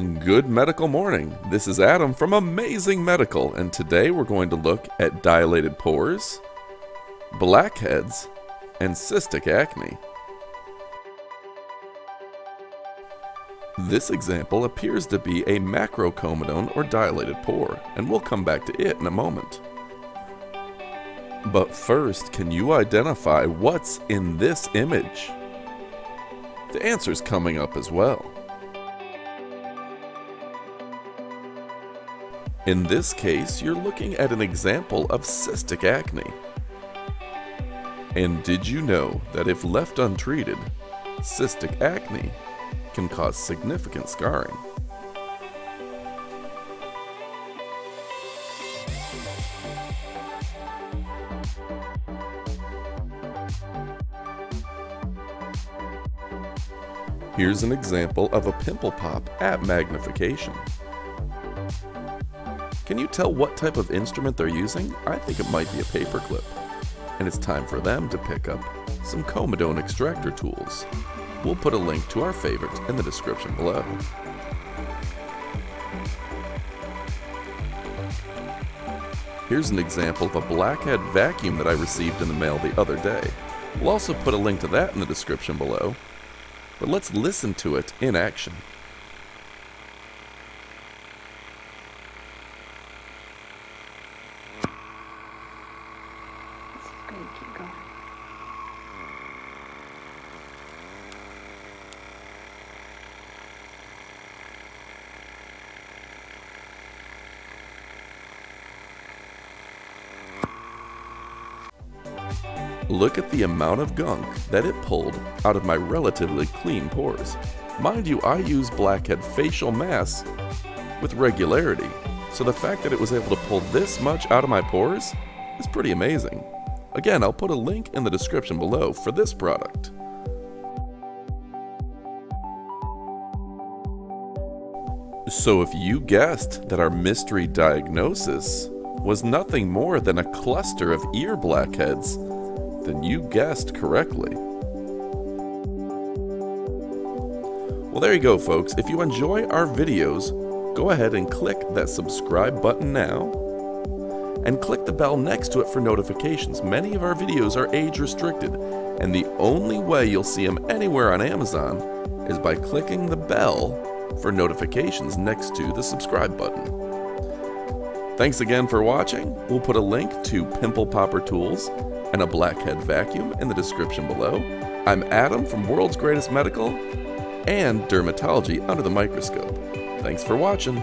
Good medical morning. This is Adam from Amazing Medical, and today we're going to look at dilated pores, blackheads, and cystic acne. This example appears to be a macrocomedone or dilated pore, and we'll come back to it in a moment. But first, can you identify what's in this image? The answer's coming up as well. In this case, you're looking at an example of cystic acne. And did you know that if left untreated, cystic acne can cause significant scarring? Here's an example of a pimple pop at magnification. Can you tell what type of instrument they're using? I think it might be a paperclip. And it's time for them to pick up some comedone extractor tools. We'll put a link to our favorite in the description below. Here's an example of a Blackhead vacuum that I received in the mail the other day. We'll also put a link to that in the description below. But let's listen to it in action. Good, keep going. Look at the amount of gunk that it pulled out of my relatively clean pores. Mind you, I use Blackhead facial masks with regularity, so the fact that it was able to pull this much out of my pores is pretty amazing. Again, I'll put a link in the description below for this product. So if you guessed that our mystery diagnosis was nothing more than a cluster of ear blackheads, then you guessed correctly. Well, there you go, folks. If you enjoy our videos, go ahead and click that subscribe button now, and click the bell next to it for notifications. Many of our videos are age restricted, and the only way you'll see them anywhere on Amazon is by clicking the bell for notifications next to the subscribe button. Thanks again for watching. We'll put a link to pimple popper tools and a Blackhead vacuum in the description below. I'm Adam from World's Greatest Medical and Dermatology Under the Microscope. Thanks for watching.